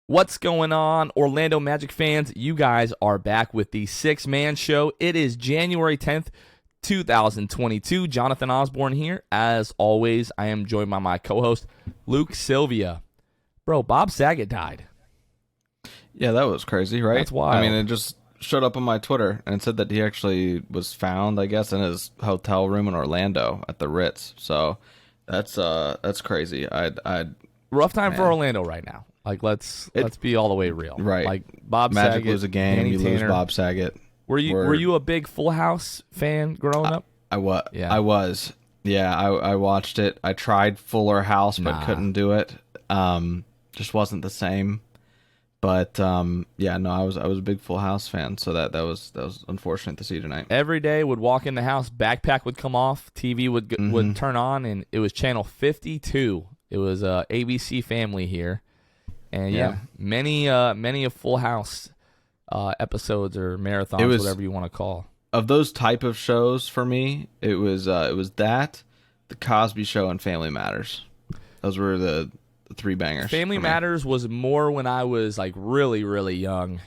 What's going on, Orlando Magic fans? You guys are back with the six-man show. It is January 10th, 2022. Jonathan Osborne here. As always, I am joined by my co-host, Luke Sylvia. Bro, Bob Saget died. Yeah, that was crazy, right? That's wild. I mean, it just showed up on my Twitter and it said that he actually was found, I guess, in his hotel room in Orlando at the Ritz. So that's crazy. Rough time for Orlando right now. Like, let's be all the way real. Right. Like, Bob Magic Saget, lose a game, Danny you Tanner. lose Bob Saget. Were you a big Full House fan growing up? I was. Yeah. I was. Yeah, I watched it. I tried Fuller House, but couldn't do it. Just wasn't the same. But yeah, no, I was a big Full House fan, so that was unfortunate to see tonight. Every day would walk in the house, backpack would come off, TV would turn on, and it was channel 52. It was ABC Family here, and many a Full House episodes or marathons, whatever you want to call. Of those type of shows for me, it was that, The Cosby Show, and Family Matters. Those were the three bangers. Family Matters was more when I was like really, really young.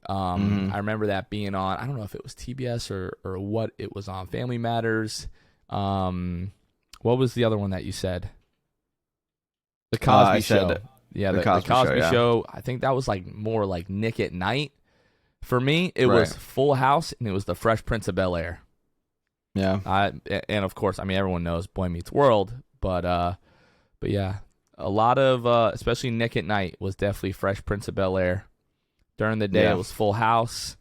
I remember that being on. I don't know if it was TBS or what it was on. Family Matters. What was the other one that you said? The Cosby Show. Yeah, the Cosby Show. I think that was like more like Nick at Night. For me, it was Full House, and it was The Fresh Prince of Bel-Air. Yeah. And of course, I mean, everyone knows Boy Meets World, but yeah. A lot of, especially Nick at Night, was definitely Fresh Prince of Bel-Air. During the day, it was Full House.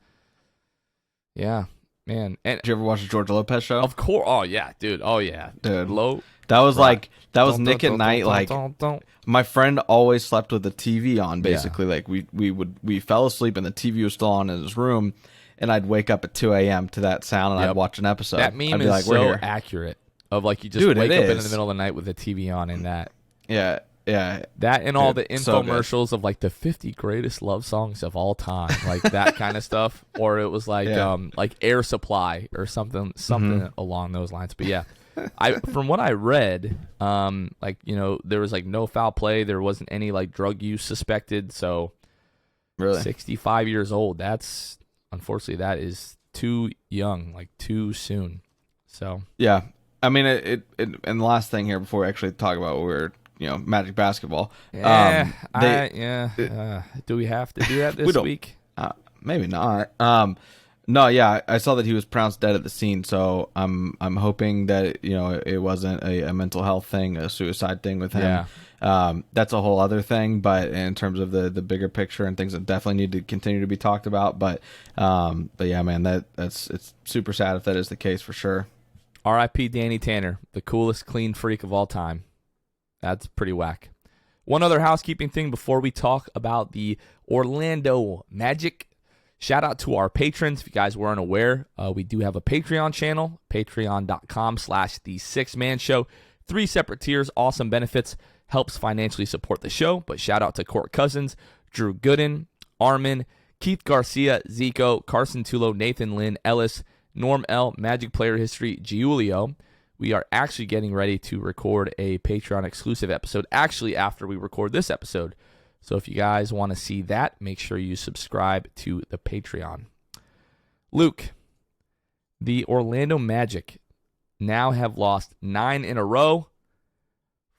Yeah, man. And did you ever watch the George Lopez show? Of course. Oh yeah, dude. Oh yeah, dude. That was Nick at Night. Like my friend always slept with the TV on. Basically, like we fell asleep and the TV was still on in his room, and I'd wake up at 2 a.m. to that sound and I'd watch an episode. That meme is like, so accurate. Of like you just wake up in the middle of the night with the TV on and that. Yeah. That and all the infomercials of like the 50 greatest love songs of all time, like that kind of stuff. Or it was like Air Supply or something along those lines. But yeah, from what I read, like, you know, there was like no foul play. There wasn't any like drug use suspected. So really 65 years old. That's unfortunately that is too young, like too soon. So yeah, I mean it and the last thing here before we actually talk about what we're Magic basketball. Do we have to do that this week? Maybe not. No, yeah, I saw that he was pronounced dead at the scene, so I'm hoping that it wasn't a mental health thing, a suicide thing with him. Yeah. That's a whole other thing, but in terms of the bigger picture and things that definitely need to continue to be talked about, but yeah, man, it's super sad if that is the case for sure. R.I.P. Danny Tanner, the coolest clean freak of all time. That's pretty whack. One other housekeeping thing before we talk about the Orlando Magic. Shout out to our patrons. If you guys weren't aware, we do have a Patreon channel, patreon.com/the six-man show. 3 separate tiers, awesome benefits, helps financially support the show. But shout out to Court Cousins, Drew Gooden, Armin, Keith Garcia, Zico, Carson Tulo, Nathan Lynn, Ellis, Norm L, Magic Player History, Giulio. We are actually getting ready to record a Patreon exclusive episode actually after we record this episode. So if you guys want to see that, make sure you subscribe to the Patreon. Luke, the Orlando Magic now have lost 9 in a row,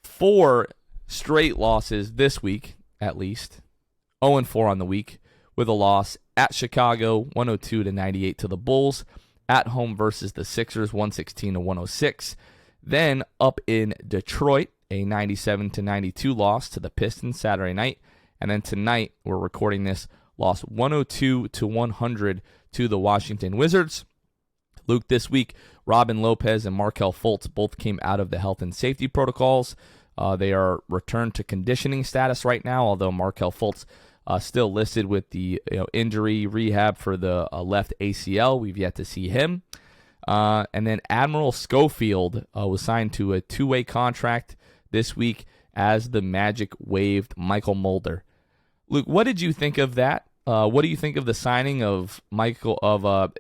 4 straight losses this week at least, 0-4 on the week with a loss at Chicago, 102-98 to the Bulls. At home versus the Sixers, 116-106. Then up in Detroit, a 97-92 loss to the Pistons Saturday night. And then tonight, we're recording this, lost 102-100 to the Washington Wizards. Luke, this week, Robin Lopez and Markelle Fultz both came out of the health and safety protocols. They are returned to conditioning status right now, although Markelle Fultz still listed with the injury rehab for the left ACL. We've yet to see him. And then Admiral Schofield was signed to a 2-way contract this week as the Magic waived Michael Mulder. Luke, what did you think of that? What do you think of the signing of Admiral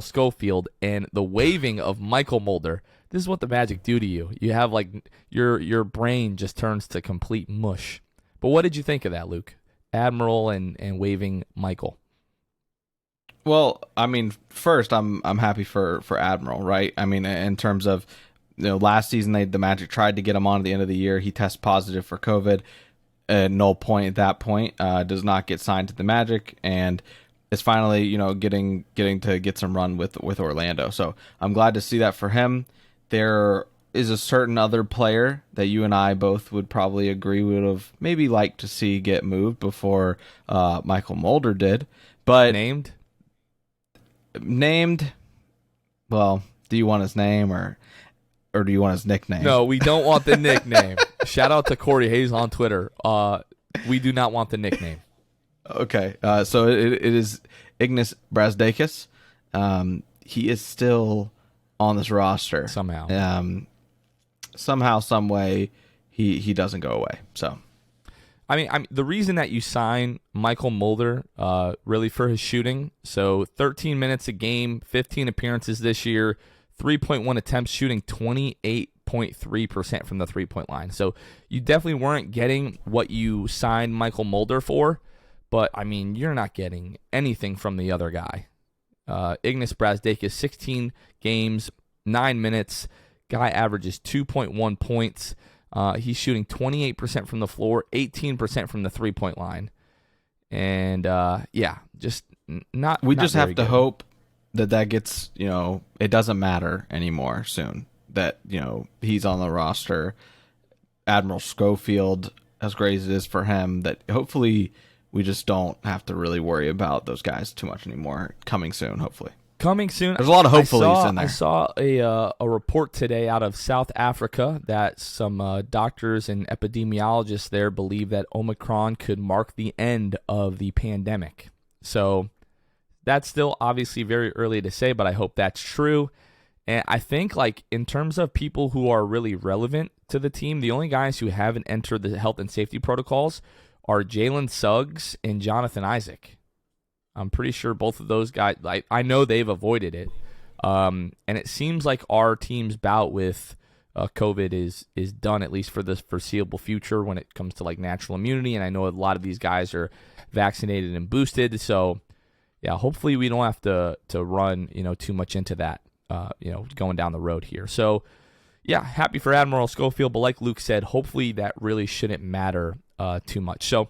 Schofield, and the waiving of Michael Mulder? This is what the Magic do to you. You have like your brain just turns to complete mush. But what did you think of that, Luke? Admiral and waiving Michael. Well, I mean, first, I'm happy for Admiral, right? I mean, in terms of, last season the Magic tried to get him on at the end of the year. He tested positive for COVID. At no point at that point does not get signed to the Magic, and is finally getting to get some run with Orlando. So I'm glad to see that for him. There is a certain other player that you and I both would probably agree would have maybe liked to see get moved before Michael Mulder did, but named. Well, do you want his name or do you want his nickname? No, we don't want the nickname. Shout out to Corey Hayes on Twitter. We do not want the nickname. Okay. So it is Ignas Brazdeikis. He is still on this roster somehow. Somehow, some way, he doesn't go away. So, I mean, the reason that you sign Michael Mulder, really for his shooting. So 13 minutes a game, 15 appearances this year, 3.1 attempts, shooting 28.3% from the 3-point line. So you definitely weren't getting what you signed Michael Mulder for, but I mean, you're not getting anything from the other guy. Ignas Brazdeikis, 16 games, 9 minutes. Guy averages 2.1 points. He's shooting 28% from the floor, 18% from the 3-point line. And, just not We not just very have to good. hope that gets, it doesn't matter anymore soon. That, he's on the roster. Admiral Schofield, as great as it is for him, that hopefully we just don't have to really worry about those guys too much anymore. Coming soon, hopefully. Coming soon. There's a lot of hopefullys in there. I saw a report today out of South Africa that some doctors and epidemiologists there believe that Omicron could mark the end of the pandemic. So that's still obviously very early to say, but I hope that's true. And I think, like, in terms of people who are really relevant to the team, the only guys who haven't entered the health and safety protocols are Jalen Suggs and Jonathan Isaac. I'm pretty sure both of those guys, I know they've avoided it. And it seems like our team's bout with COVID is done, at least for the foreseeable future when it comes to like natural immunity. And I know a lot of these guys are vaccinated and boosted. So, yeah, hopefully we don't have to run, too much into that, going down the road here. So, yeah, happy for Admiral Schofield. But like Luke said, hopefully that really shouldn't matter too much. So,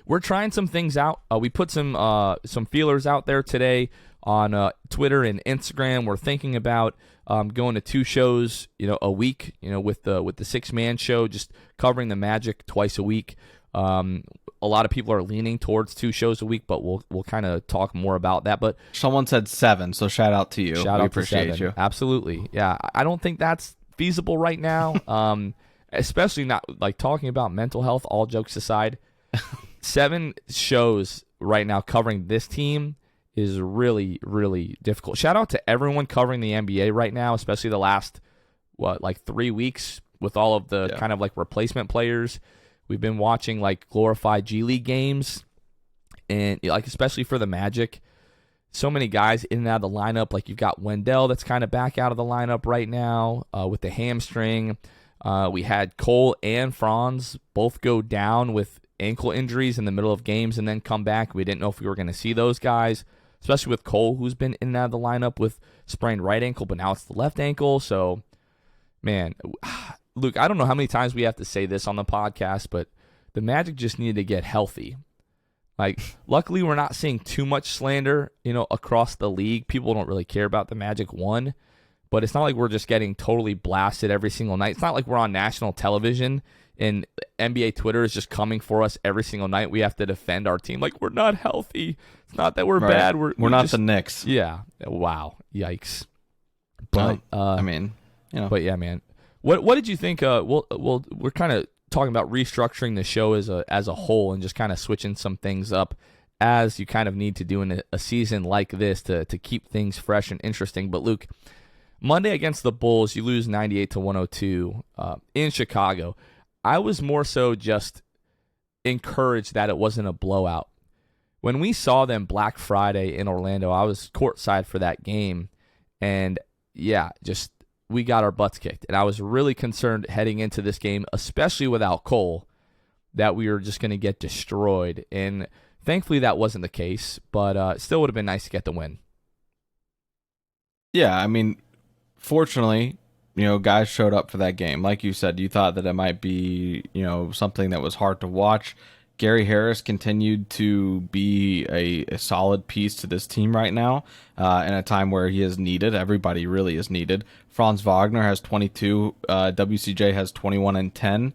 we're trying some things out. We put some feelers out there today on Twitter and Instagram. We're thinking about going to 2 shows, a week, with the 6-man show, just covering the Magic twice a week. A lot of people are leaning towards 2 shows a week, but we'll kind of talk more about that. But someone said 7, so shout out to you. We appreciate you. Absolutely, yeah. I don't think that's feasible right now, especially not like talking about mental health. All jokes aside. 7 shows right now covering this team is really, really difficult. Shout out to everyone covering the NBA right now, especially the last, 3 weeks with all of the kind of like replacement players. We've been watching like glorified G League games, and like especially for the Magic, so many guys in and out of the lineup. Like you've got Wendell that's kind of back out of the lineup right now with the hamstring. We had Cole and Franz both go down with ankle injuries in the middle of games and then come back. We didn't know if we were going to see those guys, especially with Cole, who's been in and out of the lineup with sprained right ankle, but now it's the left ankle. So, man, Luke, I don't know how many times we have to say this on the podcast, but the Magic just needed to get healthy. Like, luckily, we're not seeing too much slander, across the league. People don't really care about the Magic, one, but it's not like we're just getting totally blasted every single night. It's not like we're on national television and NBA Twitter is just coming for us every single night. We have to defend our team like we're not healthy. It's not that we're bad. We're not just the Knicks. Yeah. Wow. Yikes. But But yeah, man. What did you think? We're kind of talking about restructuring the show as a whole and just kind of switching some things up as you kind of need to do in a season like this to keep things fresh and interesting. But Luke, Monday against the Bulls, you lose 98-102 in Chicago. I was more so just encouraged that it wasn't a blowout. When we saw them Black Friday in Orlando, I was courtside for that game, and just we got our butts kicked. And I was really concerned heading into this game, especially without Cole, that we were just going to get destroyed. And thankfully that wasn't the case, but still would have been nice to get the win. Yeah, I mean, fortunately, guys showed up for that game. Like you said, you thought that it might be, something that was hard to watch. Gary Harris continued to be a solid piece to this team right now in a time where he is needed. Everybody really is needed. Franz Wagner has 22. WCJ has 21 and 10.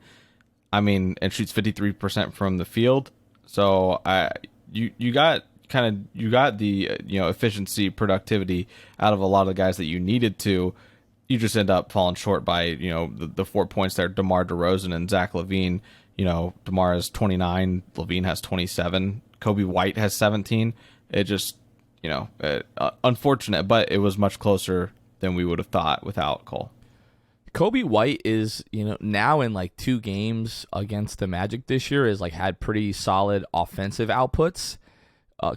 I mean, and shoots 53% from the field. So you got the efficiency, productivity out of a lot of the guys that you needed to. You just end up falling short by the 4 points there. DeMar DeRozan and Zach LaVine. DeMar has 29, LaVine has 27, Kobe White has 17. It just unfortunate, but it was much closer than we would have thought without Cole. Kobe White is, now in like 2 games against the Magic this year is like had pretty solid offensive outputs.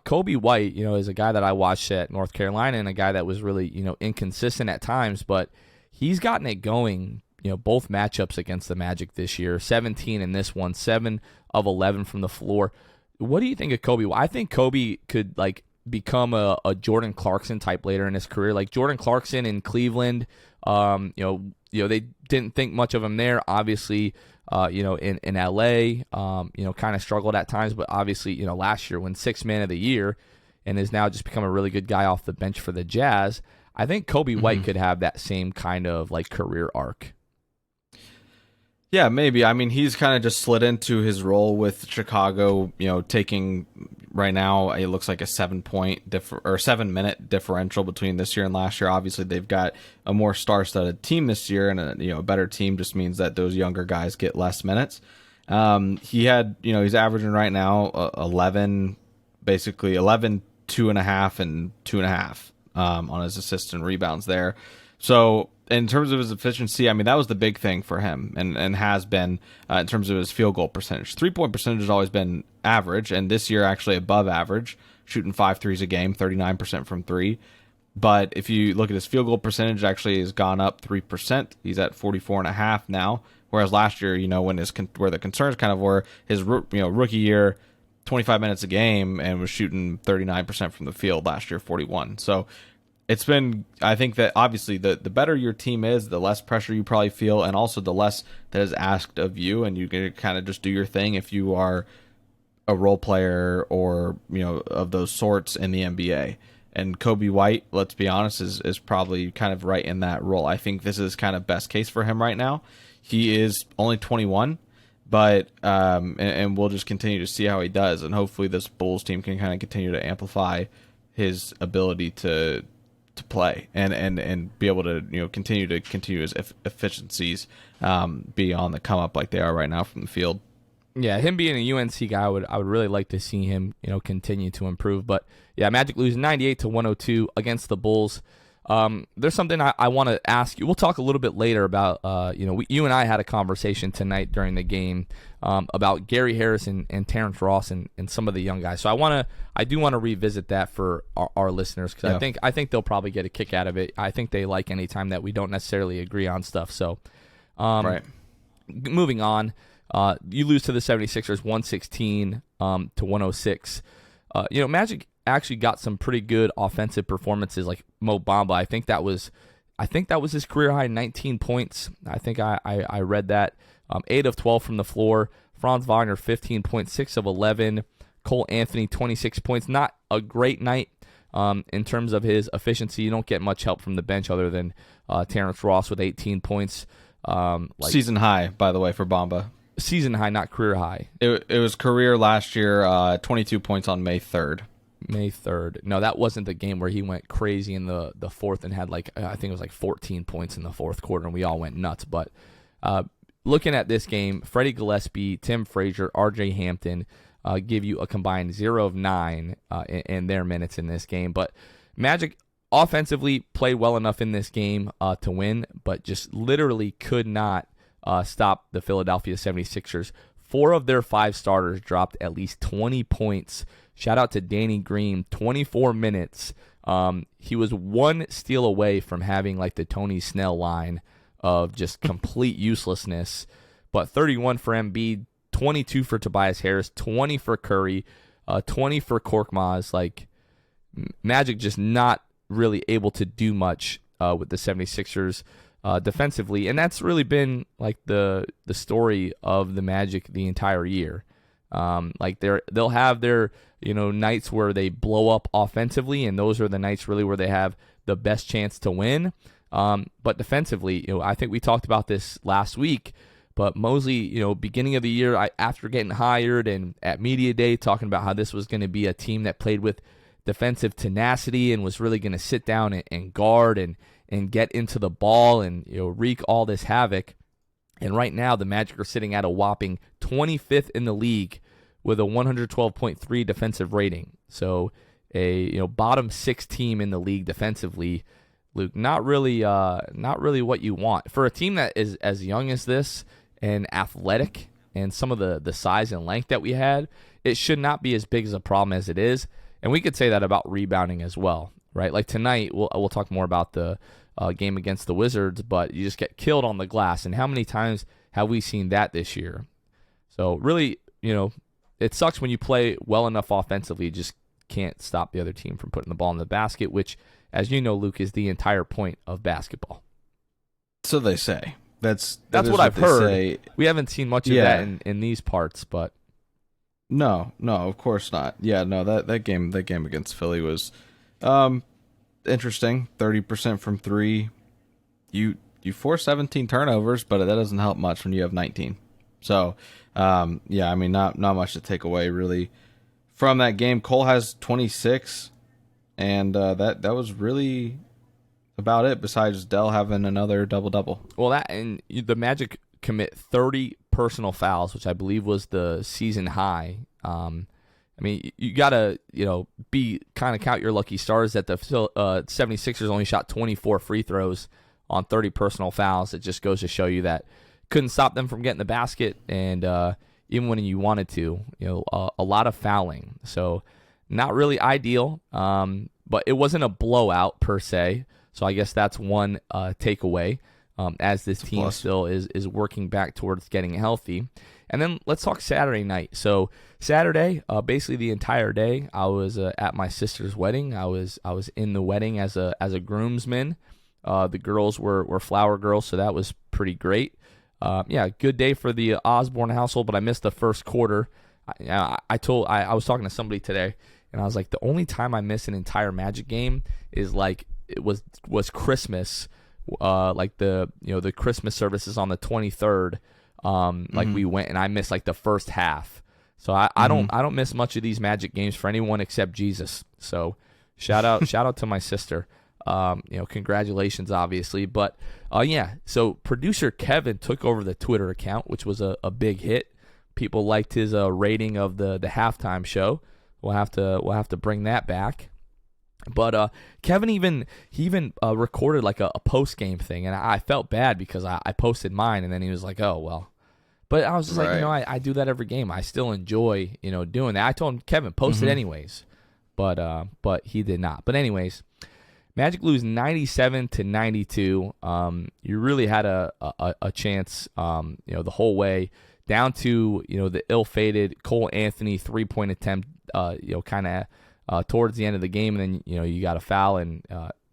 Kobe White, is a guy that I watched at North Carolina and a guy that was really, inconsistent at times, but he's gotten it going, both matchups against the Magic this year, 17 in this one, 7 of 11 from the floor. What do you think of Kobe? I think Kobe could like become a Jordan Clarkson type later in his career. Like Jordan Clarkson in Cleveland, they didn't think much of him there. Obviously, in LA, kind of struggled at times, but obviously, last year won 6th man of the year and is now just become a really good guy off the bench for the Jazz. I think Kobe White could have that same kind of like career arc. Yeah, maybe. I mean, he's kind of just slid into his role with Chicago, taking right now, it looks like a 7-minute differential between this year and last year. Obviously, they've got a more star-studded team this year, and a better team just means that those younger guys get less minutes. He had, he's averaging right now 11, 2.5, and 2.5 on his assists and rebounds there. So in terms of his efficiency, I mean, that was the big thing for him and has been in terms of his field goal percentage. 3-point percentage has always been average, and this year actually above average, shooting 5 threes a game, 39% from 3. But if you look at his field goal percentage, actually has gone up 3%. He's at 44.5 now, whereas last year, when where the concerns kind of were, his rookie year, 25 minutes a game and was shooting 39% from the field last year, 41. So it's been, I think that obviously the better your team is, the less pressure you probably feel, and also the less that is asked of you, and you can kind of just do your thing if you are a role player or, of those sorts in the NBA. And Kobe White, let's be honest, is probably kind of right in that role. I think this is kind of best case for him right now. He is only 21, but and we'll just continue to see how he does, and hopefully this Bulls team can kind of continue to amplify his ability to play and be able to continue his efficiencies be on the come up like they are right now from the field. Yeah, him being a UNC guy, I would really like to see him continue to improve. But yeah, Magic losing 98-102 against the Bulls. There's something I want to ask you. We'll talk a little bit later about you and I had a conversation tonight during the game about Gary Harris and Terrence Ross and some of the young guys. So I do want to revisit that for our listeners because I think they'll probably get a kick out of it. I think they like any time that we don't necessarily agree on stuff. So right. Moving on, you lose to the 76ers 116-106. Magic actually got some pretty good offensive performances like Mo Bamba. I think that was his career high, 19 points. I think I read that. 8 of 12 from the floor. Franz Wagner, 15 points, 6 of 11. Cole Anthony, 26 points. Not a great night in terms of his efficiency. You don't get much help from the bench other than Terrence Ross with 18 points. Season high, by the way, for Bamba. Season high, not career high. It was career last year, 22 points on May 3rd. May 3rd. No, that wasn't the game where he went crazy in the fourth and had I think it was 14 points in the fourth quarter and we all went nuts. But looking at this game, Freddie Gillespie, Tim Frazier, R.J. Hampton give you a combined 0 of 9 in their minutes in this game. But Magic offensively played well enough in this game to win, but just literally could not stop the Philadelphia 76ers. 4 of their 5 starters dropped at least 20 points. Shout out to Danny Green, 24 minutes. He was 1 steal away from having the Tony Snell line of just complete uselessness. But 31 for Embiid, 22 for Tobias Harris, 20 for Curry, 20 for Korkmaz. Like, Magic just not really able to do much with the 76ers defensively. And that's really been like the story of the Magic the entire year. Like they'll have their nights where they blow up offensively, and those are the nights really where they have the best chance to win. But defensively, I think we talked about this last week, but Mosley, beginning of the year, after getting hired and at media day talking about how this was going to be a team that played with defensive tenacity and was really going to sit down and guard and get into the ball and wreak all this havoc. And right now, the Magic are sitting at a whopping 25th in the league with a 112.3 defensive rating. So a bottom 6 team in the league defensively. Luke, not really what you want for a team that is as young as this and athletic and some of the size and length that we had. It should not be as big as a problem as it is, and we could say that about rebounding as well, right? Like tonight, we'll talk more about the game against the Wizards, but you just get killed on the glass, and how many times have we seen that this year? So really, it sucks when you play well enough offensively, you just can't stop the other team from putting the ball in the basket, which, as you know, Luke, is the entire point of basketball. So they say. That's what I've heard. Say. We haven't seen much of that in these parts, but no, of course not. Yeah, no, that game against Philly was interesting. 30% from 3. You force 17 turnovers, but that doesn't help much when you have 19. So, yeah, I mean, not much to take away really from that game. Cole has 26, and that was really about it. Besides Dell having another double-double. Well, that and the Magic commit 30 personal fouls, which I believe was the season high. I mean, you gotta be kind of count your lucky stars that the 76ers only shot 24 free throws on 30 personal fouls. It just goes to show you that couldn't stop them from getting the basket, and even when you wanted to, a lot of fouling. So not really ideal, but it wasn't a blowout per se. So I guess that's one takeaway as this team still is working back towards getting healthy. And then let's talk Saturday night. So Saturday, basically the entire day, I was at my sister's wedding. I was in the wedding as a groomsman. The girls were flower girls, so that was pretty great. Good day for the Osborne household, but I missed the first quarter. I was talking to somebody today, and I was like, the only time I miss an entire Magic game is like it was Christmas, like the Christmas services on the 23rd. Like we went and I missed like the first half. So I don't miss much of these Magic games for anyone except Jesus. So shout out to my sister. Congratulations, obviously. But so producer Kevin took over the Twitter account, which was a big hit. People liked his rating of the halftime show. We'll have to bring that back. But Kevin even recorded like a post game thing, and I felt bad because I posted mine, and then he was like, "Oh well." But I was just like, I do that every game. I still enjoy doing that. I told him, Kevin, post it anyways, but he did not. But anyways, Magic lose 97-92. You really had a chance, the whole way down to the ill-fated Cole Anthony 3-point attempt, kind of. Towards the end of the game, and then you got a foul, and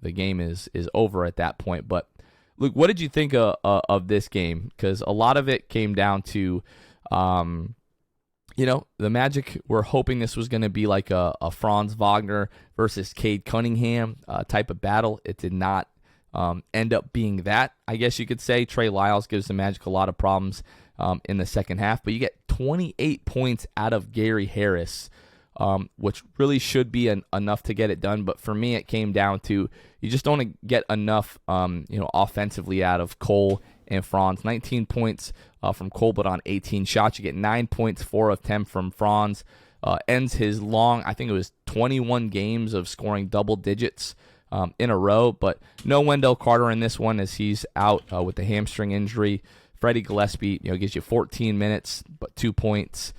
the game is over at that point. But Luke, what did you think of this game? Because a lot of it came down to, the Magic were hoping this was going to be like a Franz Wagner versus Cade Cunningham type of battle. It did not end up being that. I guess you could say Trey Lyles gives the Magic a lot of problems in the second half, but you get 28 points out of Gary Harris. Which really should be enough to get it done. But for me, it came down to you just don't get enough, offensively out of Cole and Franz. 19 points from Cole, but on 18 shots. You get 9 points, 4 of 10 from Franz. Ends his long, I think it was 21 games of scoring double digits in a row. But no Wendell Carter in this one as he's out with the hamstring injury. Freddie Gillespie, gives you 14 minutes, but 2 points.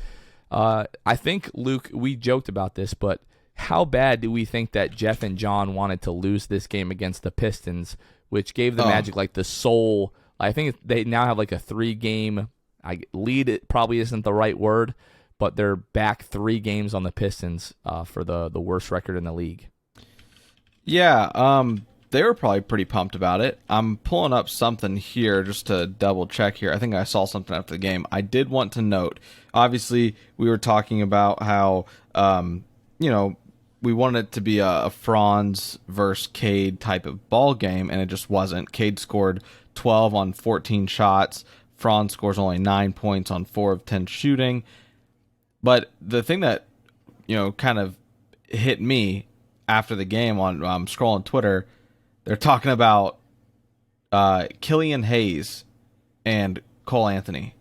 I think, Luke, we joked about this, but how bad do we think that Jeff and John wanted to lose this game against the Pistons, which gave the Magic like the sole? I think they now have like a 3-game, Lead it probably isn't the right word, but they're back 3 games on the Pistons for the worst record in the league. Yeah, they were probably pretty pumped about it. I'm pulling up something here just to double check here. I think I saw something after the game. I did want to note, obviously, we were talking about how, we wanted it to be a Franz versus Cade type of ball game, and it just wasn't. Cade scored 12 on 14 shots. Franz scores only 9 points on 4 of 10 shooting. But the thing that, kind of hit me after the game on scrolling Twitter, they're talking about Killian Hayes and Cole Anthony.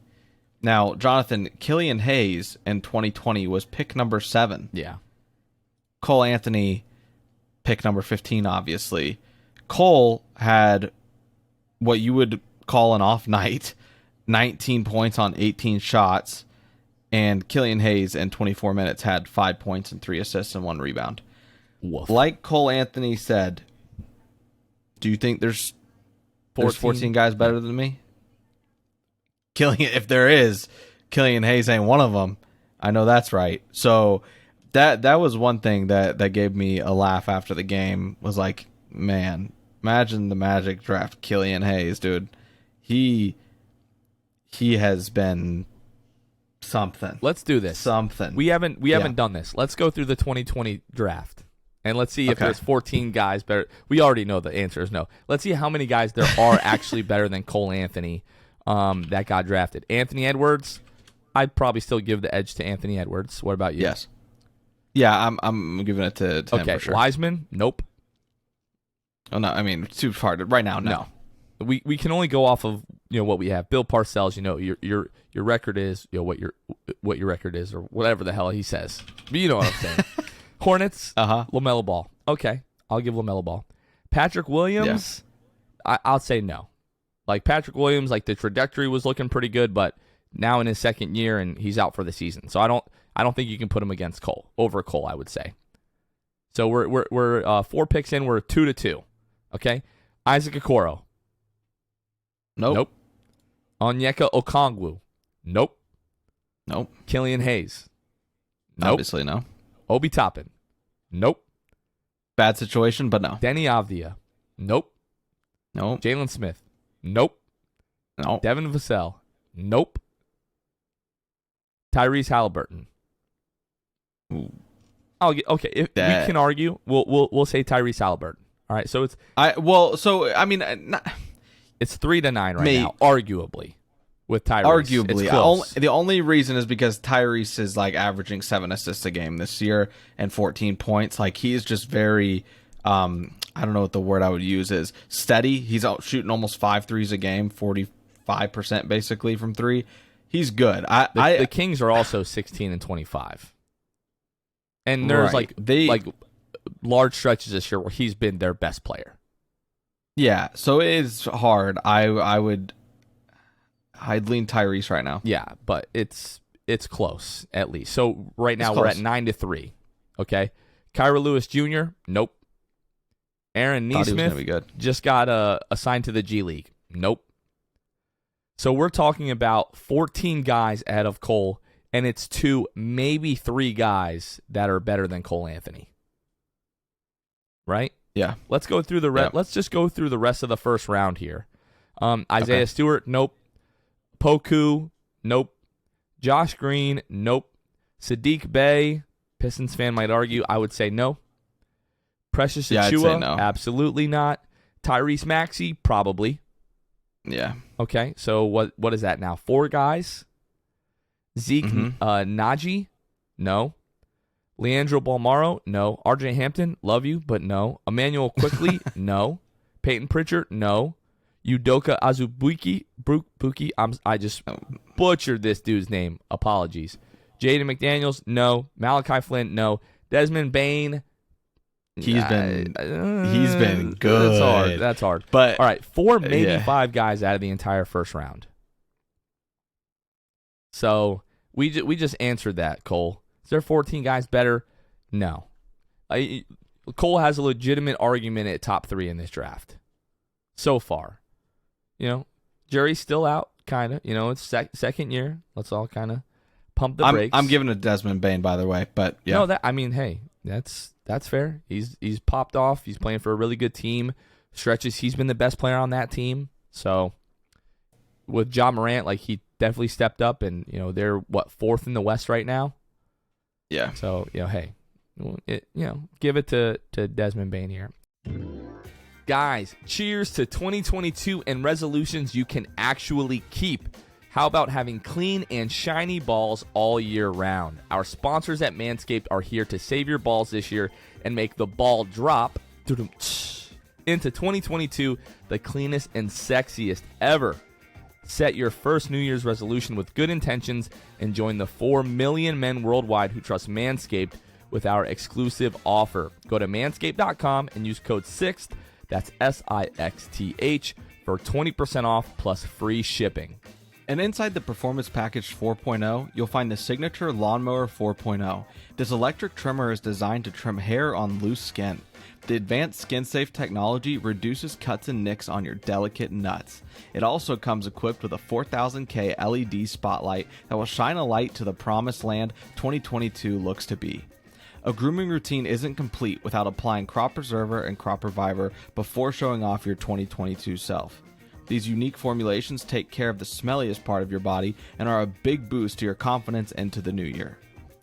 Now, Jonathan, Killian Hayes in 2020 was pick number 7. Yeah. Cole Anthony, pick number 15, obviously. Cole had what you would call an off night, 19 points on 18 shots, and Killian Hayes in 24 minutes had 5 points and 3 assists and 1 rebound. Woof. Like Cole Anthony said, do you think there's 14 guys better than me? If there is, Killian Hayes ain't one of them. I know that's right. So that was one thing that gave me a laugh after the game. Was like, man, imagine the Magic draft Killian Hayes, dude. He has been something. Let's do this. Something. We haven't done this. Let's go through the 2020 draft. And let's see if there's 14 guys better. We already know the answer is no. Let's see how many guys there are actually better than Cole Anthony that got drafted. Anthony Edwards, I'd probably still give the edge to Anthony Edwards. What about you? Yes. Yeah, I'm giving it to him for sure. Wiseman, nope. Oh no, I mean it's too far right now. No. We can only go off of what we have. Bill Parcells, your record is what your record is or whatever the hell he says. But you know what I'm saying. Hornets, LaMelo Ball. Okay, I'll give LaMelo Ball. Patrick Williams, I'll say no. Like Patrick Williams, like the trajectory was looking pretty good, but now in his second year and he's out for the season. So I don't think you can put him against Cole. Over Cole, I would say. So we're 4 picks in. We're 2-2. Okay, Isaac Okoro. Nope. Onyeka Okongwu. Nope. Killian Hayes. Nope. Obviously no. Obi Toppin. Nope. Bad situation, but no. Denny Avdia. Nope. Jalen Smith. Nope. Devin Vassell. Nope. Tyrese Halliburton. Ooh. Okay. If we can argue, we'll say Tyrese Halliburton. All right. So it's it's 3-9 right now, arguably. With Tyrese. Arguably. The only reason is because Tyrese is like averaging 7 assists a game this year and 14 points. Like he is just very, I don't know what the word I would use is, steady. He's out shooting almost 5 threes a game, 45% basically from 3. He's good. The Kings are also 16 and 25. And there's like large stretches this year where he's been their best player. Yeah, so it is hard. I'd lean Tyrese right now. Yeah, but it's close at least. So right now we're at 9-3. Okay, Kyra Lewis Jr. Nope. Aaron Nesmith just got assigned to the G League. Nope. So we're talking about 14 guys ahead of Cole, and it's 2, maybe 3 guys that are better than Cole Anthony. Right? Yeah. Let's go through Let's just go through the rest of the first round here. Isaiah Stewart, nope. Poku, nope. Josh Green, nope. Sadiq Bey, Pistons fan might argue. I would say no. Precious Achiuwa, I'd say no. Absolutely not. Tyrese Maxey, probably. Yeah. Okay, so what is that now? 4 guys? Zeke Naji? No. Leandro Balmaro? No. RJ Hampton? Love you, but no. Emmanuel Quickly? No. Peyton Pritchard? No. Udoka Azubuike? I just butchered this dude's name. Apologies. Jaden McDaniels? No. Malachi Flynn? No. Desmond Bane? He's been good. That's hard. But all right, 4, maybe 5 guys out of the entire first round. So we just answered that, Cole. Is there 14 guys better? No. Cole has a legitimate argument at top 3 in this draft so far. Jerry's still out. kind of. It's second year. Let's all kind of pump the brakes. I'm giving it to Desmond Bane, by the way, but yeah. No, hey, that's fair. He's popped off. He's playing for a really good team. Stretches, he's been the best player on that team. So with Ja Morant, like, he definitely stepped up, and they're fourth in the West right now. Yeah. So hey, give it to Desmond Bane here. Guys, cheers to 2022 and resolutions you can actually keep. How about having clean and shiny balls all year round? Our sponsors at Manscaped are here to save your balls this year and make the ball drop into 2022 the cleanest and sexiest ever. Set your first New Year's resolution with good intentions and join the 4 million men worldwide who trust Manscaped with our exclusive offer. Go to manscaped.com and use code SIXTH, that's SIXTH, for 20% off plus free shipping. And inside the Performance Package 4.0, you'll find the Signature Lawnmower 4.0. This electric trimmer is designed to trim hair on loose skin. The advanced skin-safe technology reduces cuts and nicks on your delicate nuts. It also comes equipped with a 4000K LED spotlight that will shine a light to the promised land 2022 looks to be. A grooming routine isn't complete without applying Crop Preserver and Crop Reviver before showing off your 2022 self. These unique formulations take care of the smelliest part of your body and are a big boost to your confidence into the new year.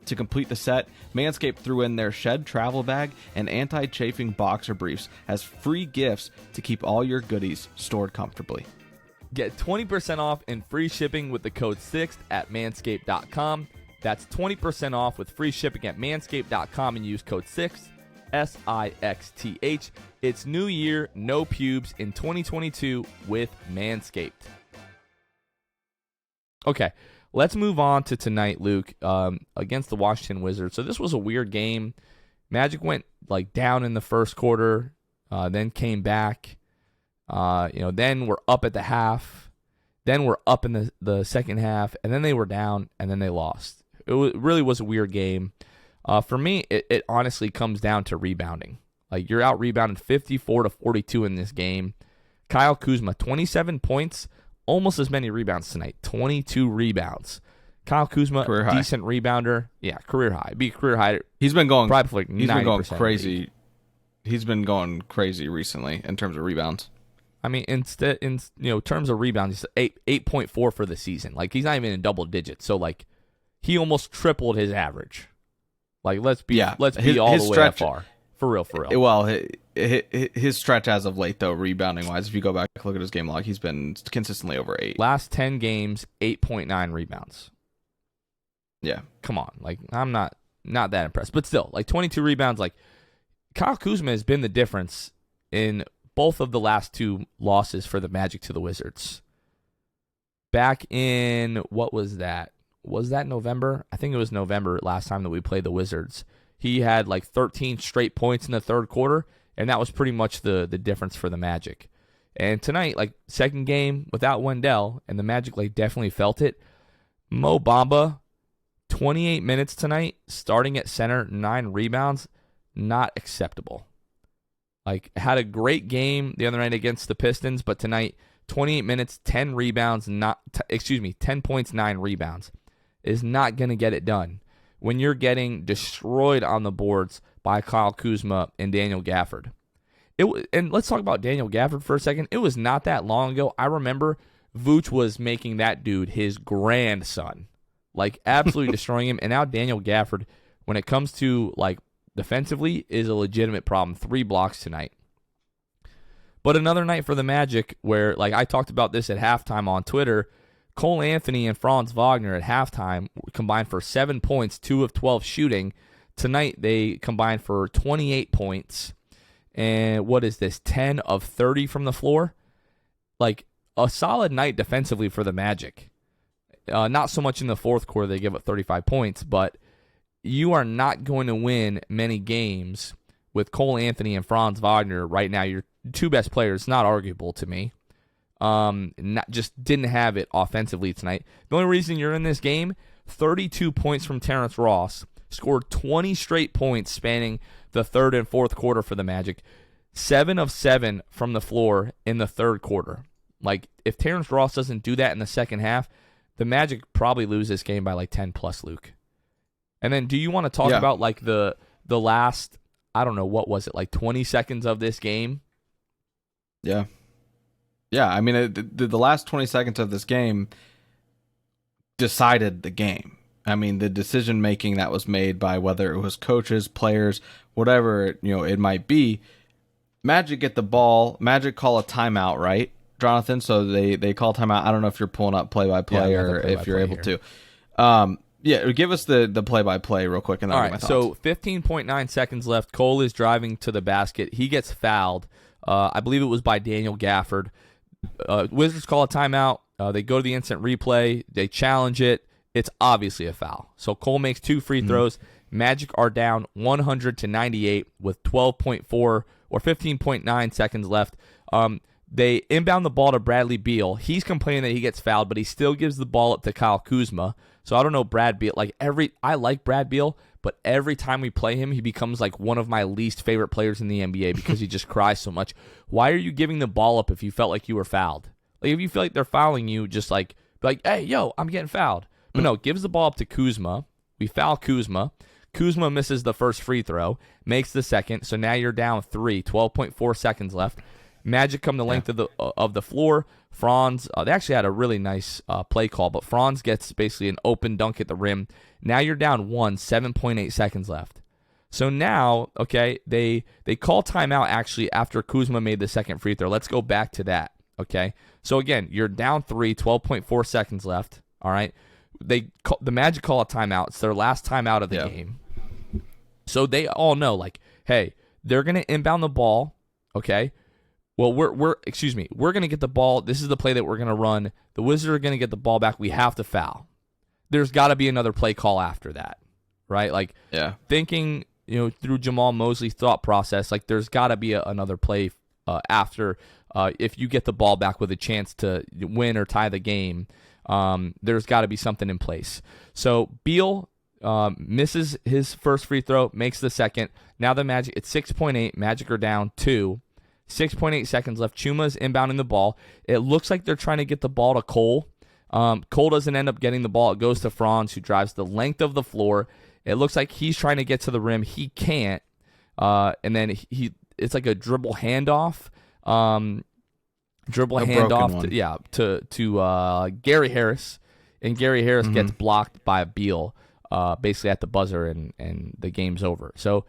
To complete the set, Manscaped threw in their Shed travel bag and anti-chafing boxer briefs as free gifts to keep all your goodies stored comfortably. Get 20% off and free shipping with the code SIXTH at manscaped.com. That's 20% off with free shipping at manscaped.com and use code SIXTH, SIXTH. It's New Year, no pubes in 2022 with Manscaped. Okay, let's move on to tonight, Luke, against the Washington Wizards. So this was a weird game. Magic went down in the first quarter, then came back. Then we're up at the half. Then we're up in the second half, and then they were down, and then they lost. It really was a weird game. For me, it honestly comes down to rebounding. You're out rebounded 54-42 in this game. Kyle Kuzma, 27 points, almost as many rebounds tonight. 22 rebounds. Kyle Kuzma, decent rebounder. Yeah, career high. Be career high. He's been going probably he's been going crazy. He's been going crazy recently in terms of rebounds. I mean, in terms of rebounds, he's 8.4 for the season. He's not even in double digits. So he almost tripled his average. Let's be all the way that far. For real. Well, his stretch as of late, though, rebounding-wise, if you go back and look at his game log, he's been consistently over 8. Last 10 games, 8.9 rebounds. Yeah. Come on. I'm not that impressed. But still, 22 rebounds. Kyle Kuzma has been the difference in both of the last 2 losses for the Magic to the Wizards. Back in, what was that? Was that November? I think it was November last time that we played the Wizards. He had 13 straight points in the third quarter, and that was pretty much the difference for the Magic. And tonight, second game without Wendell, and the Magic definitely felt it. Mo Bamba, 28 minutes tonight, starting at center, 9 rebounds, not acceptable. Had a great game the other night against the Pistons, but tonight, 28 minutes, 10 rebounds, 10 points, 9 rebounds. Is not going to get it done when you're getting destroyed on the boards by Kyle Kuzma and Daniel Gafford. And let's talk about Daniel Gafford for a second. It was not that long ago. I remember Vooch was making that dude his grandson, absolutely destroying him. And now Daniel Gafford, when it comes to defensively, is a legitimate problem. 3 blocks tonight. But another night for the Magic where, I talked about this at halftime on Twitter, Cole Anthony and Franz Wagner at halftime combined for 7 points, 2 of 12 shooting. Tonight they combined for 28 points. And what is this, 10 of 30 from the floor? A solid night defensively for the Magic. Not so much in the fourth quarter, they give up 35 points, but you are not going to win many games with Cole Anthony and Franz Wagner right now. Your 2 best players, not arguable to me. Just didn't have it offensively tonight. The only reason you're in this game, 32 points from Terrence Ross, scored 20 straight points spanning the third and fourth quarter for the Magic, 7 of 7 from the floor in the third quarter. Like, if Terrence Ross doesn't do that in the second half, the Magic probably lose this game by like 10 plus, Luke. And then do you want to talk about like the last, I don't know, what was it, like 20 seconds of this game? Yeah. Yeah, I mean, the last 20 seconds of this game decided the game. I mean, the decision making that was made by whether it was coaches, players, whatever, it might be. Magic get the ball. Magic call a timeout, right, Jonathan? So they call timeout. I don't know if you're pulling up play-by-play or if you're able to. Yeah, give us the play-by-play real quick. And then all right, so 15.9 seconds left. Cole is driving to the basket. He gets fouled. I believe it was by Daniel Gafford. Wizards call a timeout. They go to the instant replay. They challenge it. It's obviously a foul. So Cole makes 2 free throws. Magic are down 100-98 with 12.4 or 15.9 seconds left. They inbound the ball to Bradley Beal. He's complaining that he gets fouled, but he still gives the ball up to Kyle Kuzma. So I don't know Brad Beal. I like Brad Beal, but every time we play him, he becomes like one of my least favorite players in the NBA because he just cries so much. Why are you giving the ball up if you felt like you were fouled? Like, if you feel like they're fouling you, just be like, hey, yo, I'm getting fouled. But no, gives the ball up to Kuzma. We foul Kuzma. Kuzma misses the first free throw, makes the second. So now you're down 3, 12.4 seconds left. Magic come the length of the floor. Franz, they actually had a really nice play call, but Franz gets basically an open dunk at the rim. Now you're down 1, 7.8 seconds left. So now, okay, they call timeout actually after Kuzma made the second free throw. Let's go back to that, okay? So again, you're down 3, 12.4 seconds left, all right? The Magic call a timeout. It's their last timeout of the game. So they all know, like, hey, they're going to inbound the ball, okay? Well, we're going to get the ball. This is the play that we're going to run. The Wizards are going to get the ball back. We have to foul. There's got to be another play call after that, right? Like, thinking, through Jamal Mosley's thought process, like, there's got to be another play after if you get the ball back with a chance to win or tie the game. There's got to be something in place. So Beal misses his first free throw, makes the second. Now the Magic, it's 6.8. Magic are down 2. 6.8 seconds left. Chuma's inbounding the ball. It looks like they're trying to get the ball to Cole. Cole doesn't end up getting the ball. It goes to Franz, who drives the length of the floor. It looks like he's trying to get to the rim. He can't. And then it's like a dribble handoff. To Gary Harris. And Gary Harris gets blocked by Beal basically at the buzzer, and the game's over. So,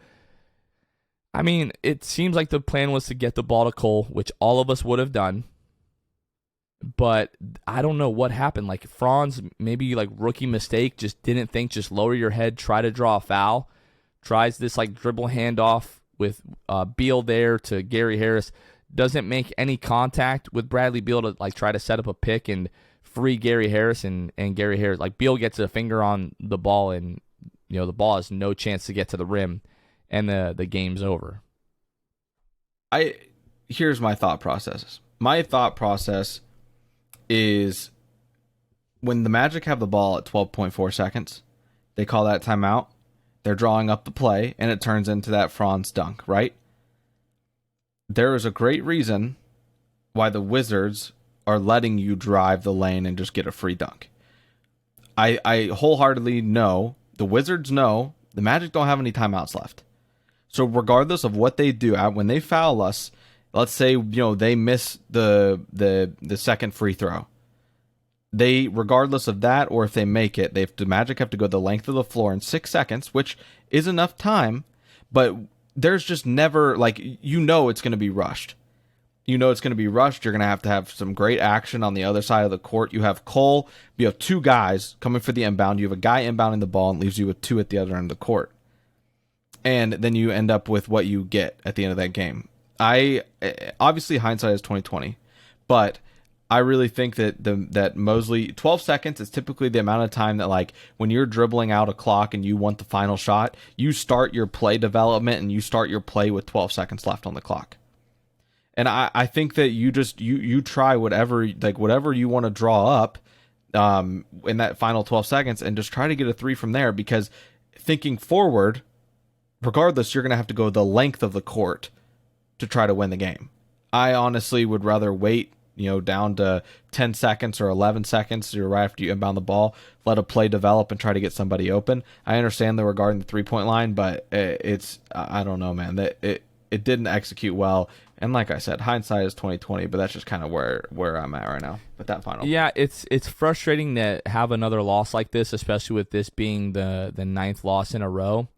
I mean, it seems like the plan was to get the ball to Cole, which all of us would have done. But I don't know what happened. Like, Franz, maybe like rookie mistake, just didn't think, just lower your head, try to draw a foul. Tries this like dribble handoff with Beal there to Gary Harris. Doesn't make any contact with Bradley Beal to like try to set up a pick and free Gary Harris, and Gary Harris, like, Beal gets a finger on the ball, and the ball has no chance to get to the rim, and the game's over. Here's my thought process. My thought process is when the Magic have the ball at 12.4 seconds, they call that timeout. They're drawing up the play, and it turns into that Franz dunk, right? There is a great reason why the Wizards are letting you drive the lane and just get a free dunk. I wholeheartedly know, the Wizards know, the Magic don't have any timeouts left. So regardless of what they do, when they foul us, let's say they miss the second free throw. They, regardless of that, or if they make it, the Magic have to go the length of the floor in 6 seconds, which is enough time, but there's just never, like, it's going to be rushed. It's going to be rushed. You're going to have some great action on the other side of the court. You have Cole. You have 2 guys coming for the inbound. You have a guy inbounding the ball and leaves you with 2 at the other end of the court. And then you end up with what you get at the end of that game. Obviously hindsight is 2020, but I really think that Mosley, 12 seconds is typically the amount of time that, like, when you're dribbling out a clock and you want the final shot, you start your play development and you start your play with 12 seconds left on the clock. And I think that you try whatever you want to draw up in that final 12 seconds and just try to get a 3 from there, because thinking forward, regardless, you're going to have to go the length of the court to try to win the game. I honestly would rather wait down to 10 seconds or 11 seconds, you're right after you inbound the ball, let a play develop and try to get somebody open. I understand they were guarding the 3-point line, but I don't know, man. That it didn't execute well. And like I said, hindsight is 2020, but that's just kind of where I'm at right now with that final. Yeah, it's frustrating to have another loss like this, especially with this being the ninth loss in a row.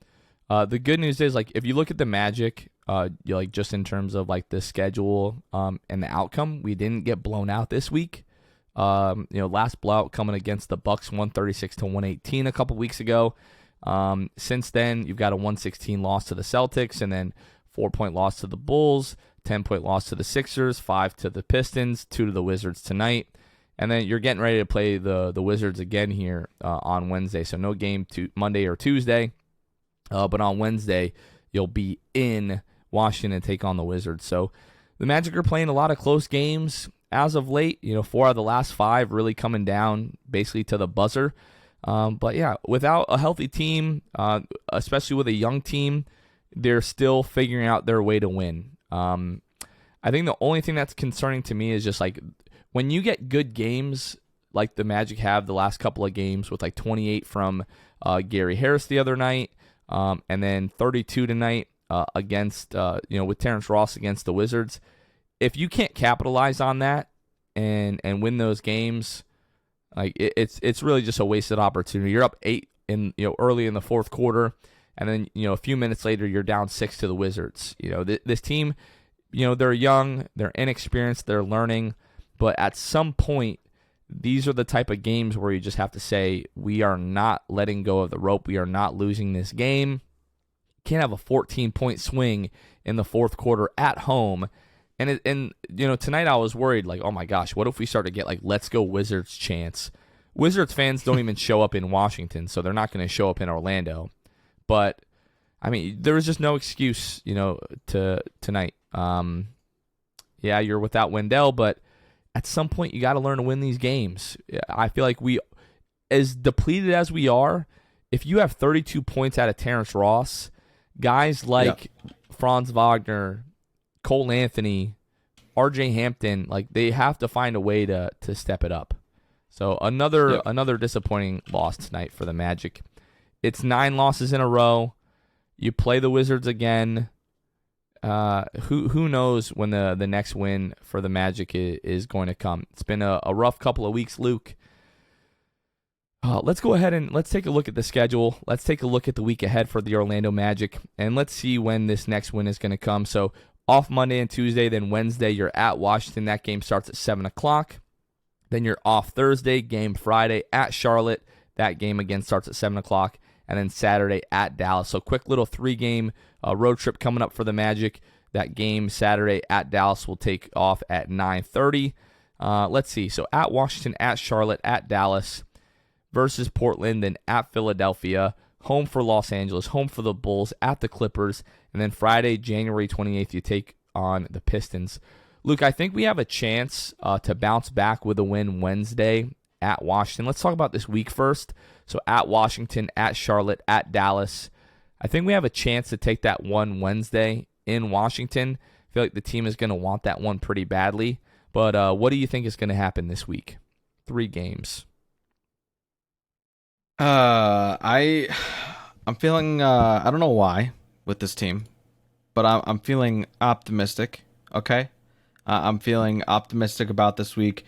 The good news is, like, if you look at the Magic, like just in terms of like the schedule and the outcome, we didn't get blown out this week. Last blowout coming against the Bucks, 136-118 a couple weeks ago. Since then, you've got a 116 loss to the Celtics, and then 4-point loss to the Bulls, 10-point loss to the Sixers, 5 to the Pistons, 2 to the Wizards tonight. And then you're getting ready to play the Wizards again here on Wednesday. So no game to Monday or Tuesday. But on Wednesday, you'll be in Washington and take on the Wizards. So the Magic are playing a lot of close games as of late. 4 out of the last 5 really coming down basically to the buzzer. But yeah, without a healthy team, especially with a young team, they're still figuring out their way to win. I think the only thing that's concerning to me is just like when you get good games like the Magic have the last couple of games with like 28 from Gary Harris the other night, and then 32 tonight against with Terrence Ross against the Wizards. If you can't capitalize on that and win those games, like it's really just a wasted opportunity. You're up 8 in early in the fourth quarter, and then a few minutes later you're down 6 to the Wizards. This team, they're young, they're inexperienced, they're learning, but at some point these are the type of games where you just have to say, we are not letting go of the rope. We are not losing this game. You can't have a 14-point swing in the fourth quarter at home. And tonight I was worried, like, oh my gosh, what if we start to get like, let's go Wizards chants? Wizards fans don't even show up in Washington, so they're not going to show up in Orlando. But I mean, there was just no excuse, to tonight. Yeah, you're without Wendell, but at some point, you got to learn to win these games. I feel like we, as depleted as we are, if you have 32 points out of Terrence Ross, guys like Franz Wagner, Cole Anthony, RJ Hampton, like they have to find a way to step it up. So another disappointing loss tonight for the Magic. It's 9 losses in a row. You play the Wizards again. Who knows when the next win for the Magic is going to come. It's been a rough couple of weeks, Luke. Let's go ahead and let's take a look at the schedule. Let's take a look at the week ahead for the Orlando Magic, and let's see when this next win is going to come. So off Monday and Tuesday, then Wednesday you're at Washington. That game starts at 7 o'clock. Then you're off Thursday, game Friday at Charlotte. That game again starts at 7 o'clock. And then Saturday at Dallas. So quick little 3-game road trip coming up for the Magic. That game Saturday at Dallas will take off at 9:30. Let's see. So at Washington, at Charlotte, at Dallas versus Portland, then at Philadelphia, home for Los Angeles, home for the Bulls, at the Clippers. And then Friday, January 28th, you take on the Pistons. Luke, I think we have a chance to bounce back with a win Wednesday at Washington. Let's talk about this week first. So at Washington, at Charlotte, at Dallas. I think we have a chance to take that one Wednesday in Washington. I feel like the team is going to want that one pretty badly. But what do you think is going to happen this week? 3 games. I'm feeling I don't know why with this team, but I'm feeling optimistic. Okay, I'm feeling optimistic about this week.